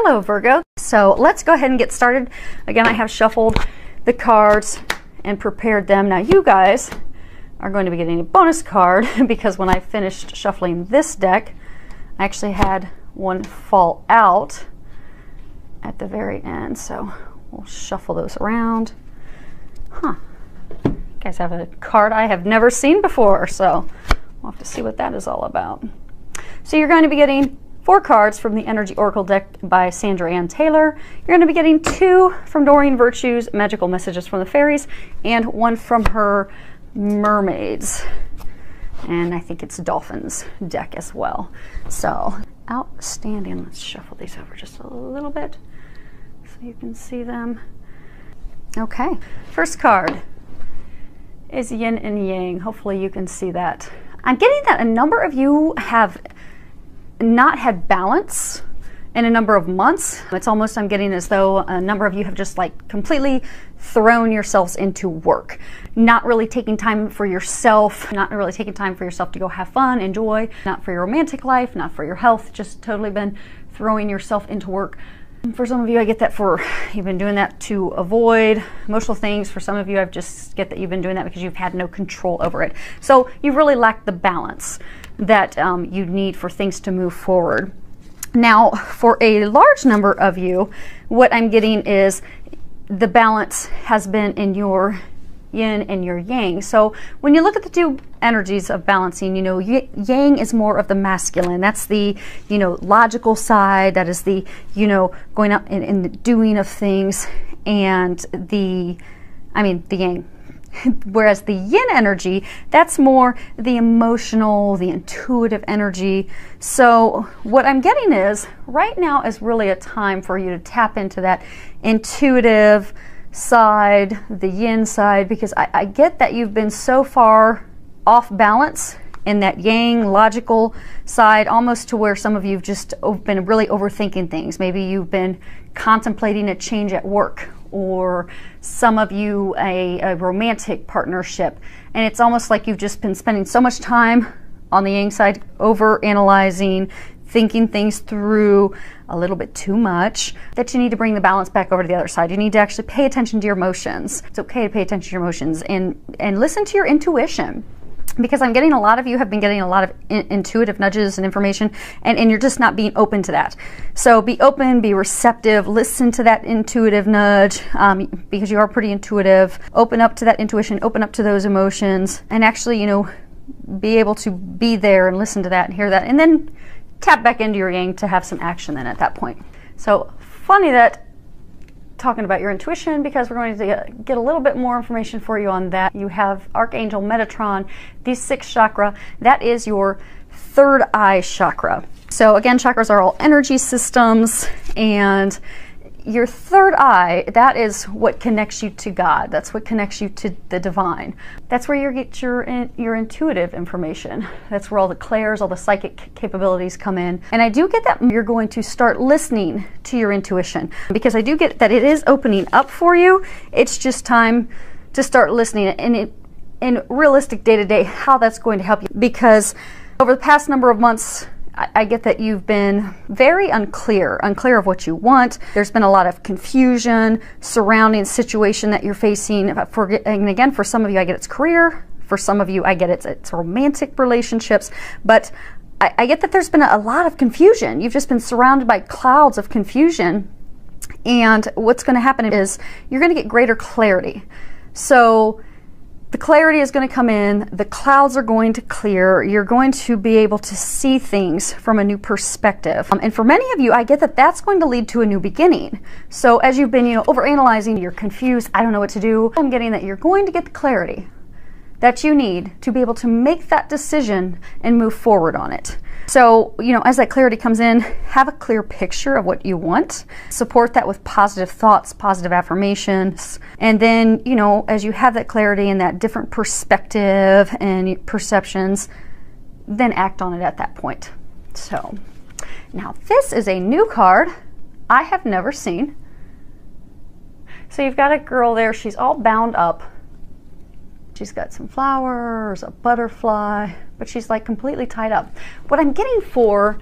Hello Virgo. So let's go ahead and get started. Again, I have shuffled the cards and prepared them. Now you guys are going to be getting a bonus card because when I finished shuffling this deck, I actually had one fall out at the very end. So we'll shuffle those around. Huh. You guys have a card I have never seen before, so we'll have to see what that is all about. So you're going to be getting 4 cards from the Energy Oracle deck by Sandra Ann Taylor. You're going to be getting 2 from Doreen Virtue's Magical Messages from the Fairies and 1 from her Mermaids. And I think it's Dolphins deck as well. So outstanding. Let's shuffle these over just a little bit so you can see them. Okay, first card is Yin and Yang. Hopefully you can see that. I'm getting that a number of you have not had balance in a number of months. It's almost, I'm getting as though a number of you have just like completely thrown yourselves into work, not really taking time for yourself, not really taking time for yourself to go have fun, enjoy, not for your romantic life, not for your health, just totally been throwing yourself into work. For some of you, I get that you've been doing that to avoid emotional things. For some of you, I just get that you've been doing that because you've had no control over it. So you've really lacked the balance that you need for things to move forward. Now, for a large number of you, what I'm getting is the balance has been in your yin and your yang. So when you look at the two energies of balancing, you know, yang is more of the masculine. That's the, you know, logical side. That is the, you know, going out and the doing of things, and the yang. Whereas the yin energy, that's more the emotional, the intuitive energy. So what I'm getting is right now is really a time for you to tap into that intuitive side, the yin side, because I get that you've been so far off balance in that yang logical side, almost to where some of you have just been really overthinking things. Maybe you've been contemplating a change at work, or some of you a romantic partnership, and it's almost like you've just been spending so much time on the yang side over analyzing, thinking things through a little bit too much, that you need to bring the balance back over to the other side. You need to actually pay attention to your emotions. It's okay to pay attention to your emotions and listen to your intuition, because I'm getting a lot of you have been getting a lot of intuitive nudges and information, and you're just not being open to that. So be open, be receptive, listen to that intuitive nudge, because you are pretty intuitive. Open up to that intuition, open up to those emotions, and actually, you know, be able to be there and listen to that and hear that, and then tap back into your yang to have some action then at that point. So funny that talking about your intuition, because we're going to get a little bit more information for you on that. You have Archangel Metatron, the 6th chakra. That is your 3rd eye chakra. So again, chakras are all energy systems, and your 3rd eye, that is what connects you to God. That's what connects you to the divine. That's where you get your intuitive information. That's where all the clairs, all the psychic capabilities come in. And I do get that you're going to start listening to your intuition, because I do get that it is opening up for you. It's just time to start listening, and in realistic day-to-day, how that's going to help you. Because over the past number of months, I get that you've been very unclear of what you want. There's been a lot of confusion surrounding the situation that you're facing. And again, for some of you, I get it's career. For some of you, I get it's romantic relationships. But I get that there's been a lot of confusion. You've just been surrounded by clouds of confusion. And what's going to happen is you're going to get greater clarity. So the clarity is going to come in, the clouds are going to clear, you're going to be able to see things from a new perspective. And for many of you, I get that that's going to lead to a new beginning. So as you've been, you know, overanalyzing, you're confused, I don't know what to do, I'm getting that you're going to get the clarity that you need to be able to make that decision and move forward on it. So, you know, as that clarity comes in, have a clear picture of what you want. Support that with positive thoughts, positive affirmations. And then, you know, as you have that clarity and that different perspective and perceptions, then act on it at that point. So, now this is a new card I have never seen. So you've got a girl there, she's all bound up. She's got some flowers, a butterfly, but she's like completely tied up. What I'm getting for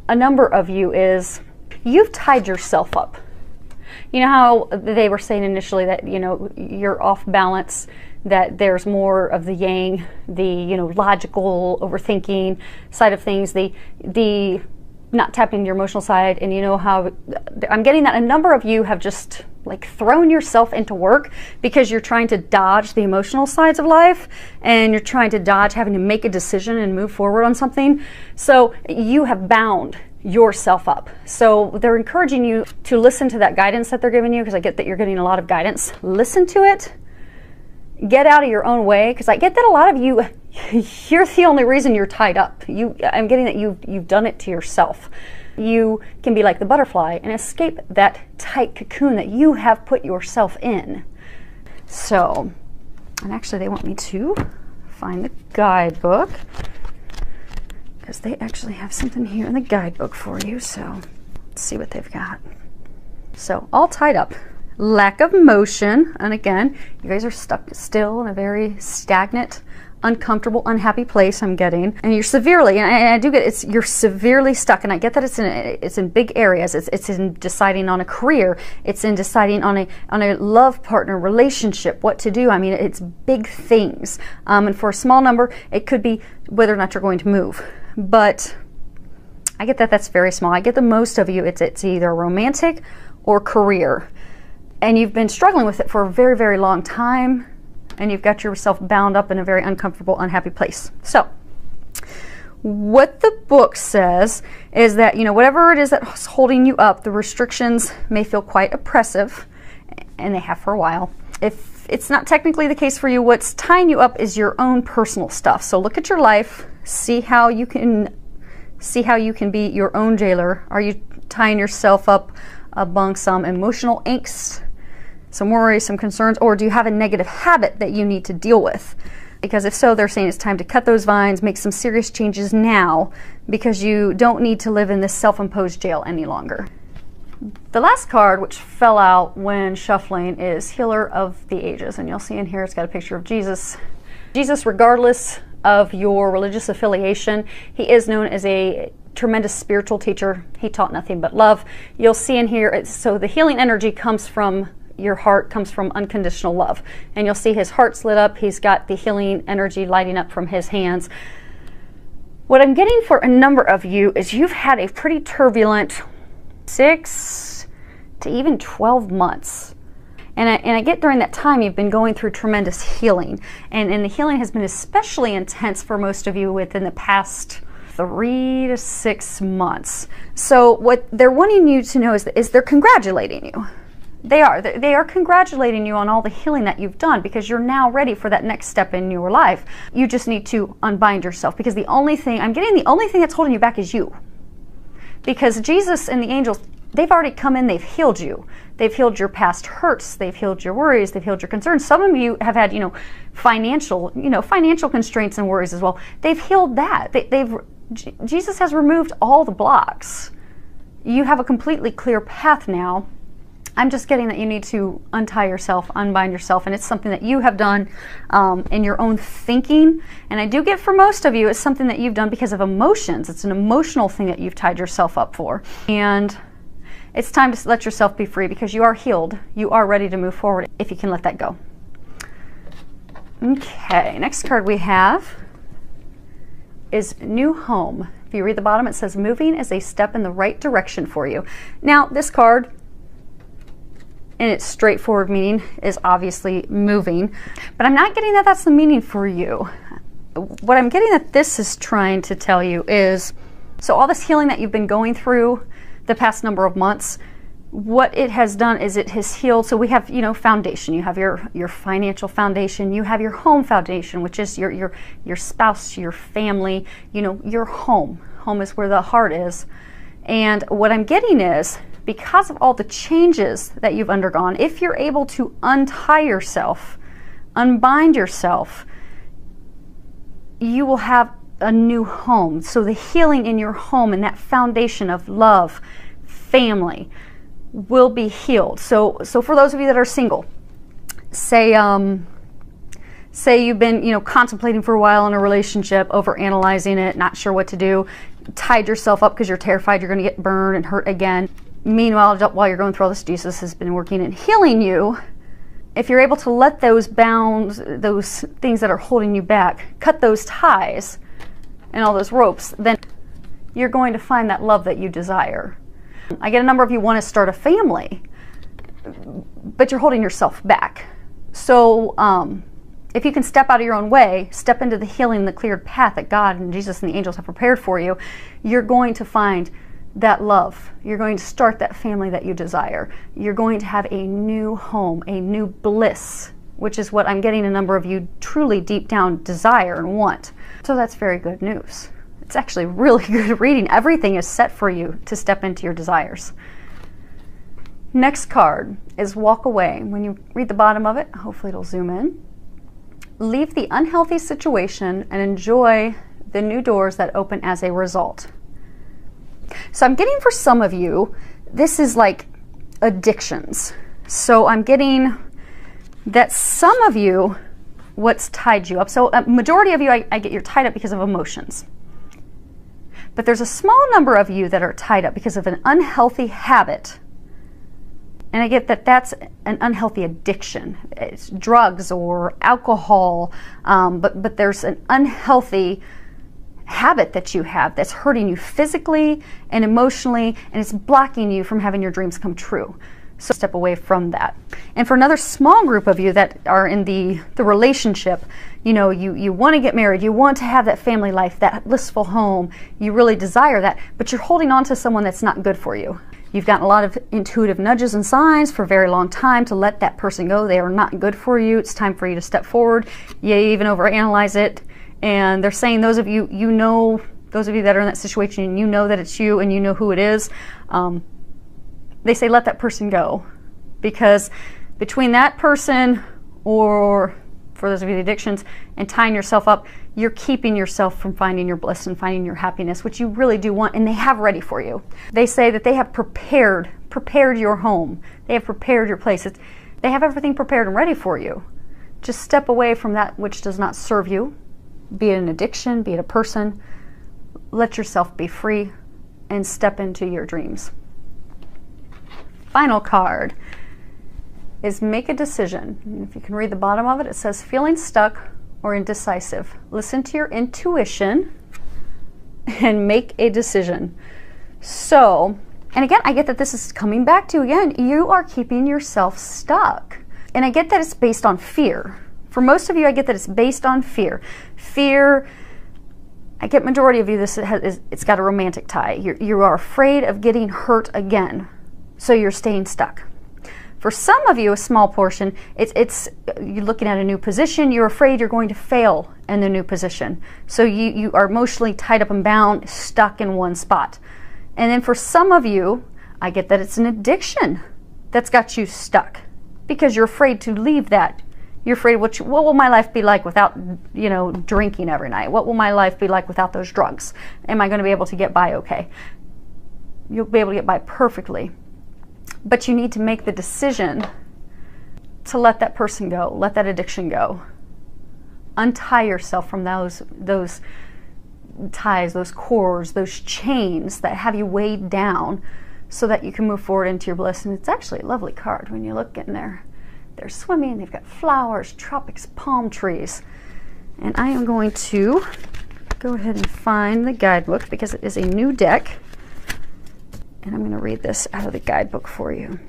a number of you is you've tied yourself up. You know how they were saying initially that, you know, you're off balance, that there's more of the yang, the, you know, logical overthinking side of things, the not tapping into your emotional side. And you know how I'm getting that a number of you have just like thrown yourself into work because you're trying to dodge the emotional sides of life, and you're trying to dodge having to make a decision and move forward on something. So you have bound yourself up. So they're encouraging you to listen to that guidance that they're giving you, because I get that you're getting a lot of guidance. Listen to it. Get out of your own way, because I get that a lot of you, you're the only reason you're tied up. I'm getting that you've done it to yourself. You can be like the butterfly and escape that tight cocoon that you have put yourself in. So, and actually they want me to find the guidebook, because they actually have something here in the guidebook for you. So let's see what they've got. So all tied up. Lack of motion, and again, you guys are stuck still in a very stagnant, uncomfortable, unhappy place, I'm getting. And you're severely, and I do get it, you're severely stuck, and I get that it's in big areas. It's in deciding on a career, it's in deciding on a love partner, relationship, what to do. I mean, it's big things. And for a small number, it could be whether or not you're going to move. But I get that that's very small. I get the most of you, it's either romantic or career. And you've been struggling with it for a very, very long time, and you've got yourself bound up in a very uncomfortable, unhappy place. So what the book says is that, you know, whatever it is that's holding you up, the restrictions may feel quite oppressive, and they have for a while. If it's not technically the case for you, what's tying you up is your own personal stuff. So look at your life, see how you can be your own jailer. Are you tying yourself up among some emotional angst, some worries, some concerns, or do you have a negative habit that you need to deal with? Because if so, they're saying it's time to cut those vines, make some serious changes now, because you don't need to live in this self-imposed jail any longer. The last card, which fell out when shuffling, is Healer of the Ages, and you'll see in here it's got a picture of Jesus. Jesus, regardless of your religious affiliation, he is known as a tremendous spiritual teacher. He taught nothing but love. You'll see in here, so the healing energy comes from your heart, comes from unconditional love. And you'll see his heart's lit up. He's got the healing energy lighting up from his hands. What I'm getting for a number of you is you've had a pretty turbulent 6 to even 12 months. And I get during that time you've been going through tremendous healing. And the healing has been especially intense for most of you within the past 3 to 6 months. So what they're wanting you to know is they're congratulating you. They are congratulating you on all the healing that you've done, because you're now ready for that next step in your life. You just need to unbind yourself, because the only thing that's holding you back is you. Because Jesus and the angels, they've already come in, they've healed you. They've healed your past hurts, they've healed your worries, they've healed your concerns. Some of you have had, financial constraints and worries as well. They've healed that. Jesus has removed all the blocks. You have a completely clear path now. I'm just getting that you need to untie yourself, unbind yourself, and it's something that you have done in your own thinking. And I do get for most of you, it's something that you've done because of emotions. It's an emotional thing that you've tied yourself up for. And it's time to let yourself be free, because you are healed. You are ready to move forward if you can let that go. Okay, next card we have is New Home. If you read the bottom, it says moving is a step in the right direction for you. Now, this card, in its straightforward meaning, is obviously moving, but I'm not getting that that's the meaning for you. What I'm getting that this is trying to tell you is, so all this healing that you've been going through the past number of months, what it has done is it has healed. So we have, foundation. You have your financial foundation. You have your home foundation, which is your spouse, your family, your home. Home is where the heart is. And what I'm getting is, because of all the changes that you've undergone, if you're able to untie yourself, unbind yourself, you will have a new home. So the healing in your home and that foundation of love, family, will be healed. So for those of you that are single, say you've been contemplating for a while in a relationship, overanalyzing it, not sure what to do, tied yourself up because you're terrified you're going to get burned and hurt again. Meanwhile, while you're going through all this, Jesus has been working and healing you. If you're able to let those bounds, those things that are holding you back, cut those ties and all those ropes, then you're going to find that love that you desire. I get a number of you want to start a family, but you're holding yourself back. So if you can step out of your own way, step into the healing, the cleared path that God and Jesus and the angels have prepared for you, you're going to find that love. You're going to start that family that you desire. You're going to have a new home, a new bliss, which is what I'm getting a number of you truly deep down desire and want. So that's very good news. It's actually really good reading. Everything is set for you to step into your desires. Next card is walk away. When you read the bottom of it, hopefully it'll zoom in. Leave the unhealthy situation and enjoy the new doors that open as a result. So I'm getting for some of you, this is like addictions. So I'm getting that some of you, what's tied you up. So a majority of you, I get you're tied up because of emotions. But there's a small number of you that are tied up because of an unhealthy habit. And I get that that's an unhealthy addiction. It's drugs or alcohol, but there's an unhealthy habit that you have that's hurting you physically and emotionally, and it's blocking you from having your dreams come true. So step away from that. And for another small group of you that are in the relationship, you know, you want to get married, you want to have that family life, that blissful home, you really desire that, but you're holding on to someone that's not good for you. You've gotten a lot of intuitive nudges and signs for a very long time to let that person go. They are not good for you. It's time for you to step forward. You even overanalyze it. And they're saying those of you, those of you that are in that situation, you know that it's you and you know who it is. They say let that person go. Because between that person, or for those of you with addictions, and tying yourself up, you're keeping yourself from finding your bliss and finding your happiness, which you really do want, and they have ready for you. They say that they have prepared your home. They have prepared your place. They have everything prepared and ready for you. Just step away from that which does not serve you, be it an addiction, be it a person. Let yourself be free and step into your dreams. Final card is make a decision. And if you can read the bottom of it, it says feeling stuck or indecisive. Listen to your intuition and make a decision. So, and again, I get that this is coming back to, again, you are keeping yourself stuck. And I get that it's based on fear. For most of you, I get that it's based on fear. Fear, I get majority of you, it's got a romantic tie. You are afraid of getting hurt again, so you're staying stuck. For some of you, a small portion, it's you're looking at a new position, you're afraid you're going to fail in the new position. So you are emotionally tied up and bound, stuck in one spot. And then for some of you, I get that it's an addiction that's got you stuck because you're afraid to leave that. You're afraid, what will my life be like without, drinking every night? What will my life be like without those drugs? Am I going to be able to get by okay? You'll be able to get by perfectly. But you need to make the decision to let that person go, let that addiction go. Untie yourself from those ties, those cords, those chains that have you weighed down so that you can move forward into your bliss. And it's actually a lovely card when you look in there. They're swimming, they've got flowers, tropics, palm trees. And I am going to go ahead and find the guidebook because it is a new deck. And I'm going to read this out of the guidebook for you.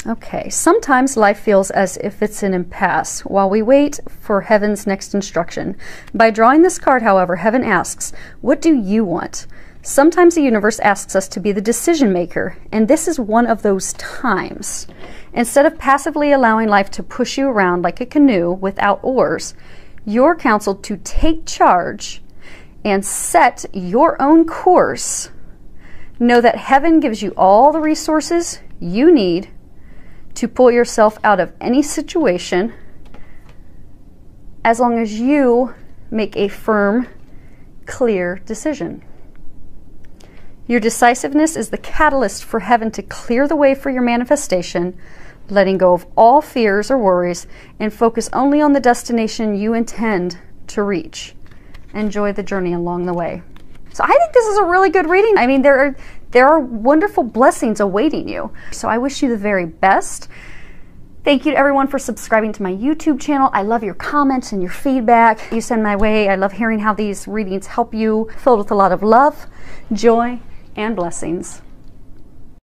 Okay, sometimes life feels as if it's an impasse while we wait for heaven's next instruction. By drawing this card, however, heaven asks, what do you want? Sometimes the universe asks us to be the decision maker, and this is one of those times. Instead of passively allowing life to push you around like a canoe without oars, you're counseled to take charge and set your own course. Know that heaven gives you all the resources you need to pull yourself out of any situation as long as you make a firm, clear decision. Your decisiveness is the catalyst for heaven to clear the way for your manifestation, letting go of all fears or worries and focus only on the destination you intend to reach. Enjoy the journey along the way. So I think this is a really good reading. I mean, there there are wonderful blessings awaiting you. So I wish you the very best. Thank you to everyone for subscribing to my YouTube channel. I love your comments and your feedback you send my way. I love hearing how these readings help you, filled with a lot of love, joy, and blessings.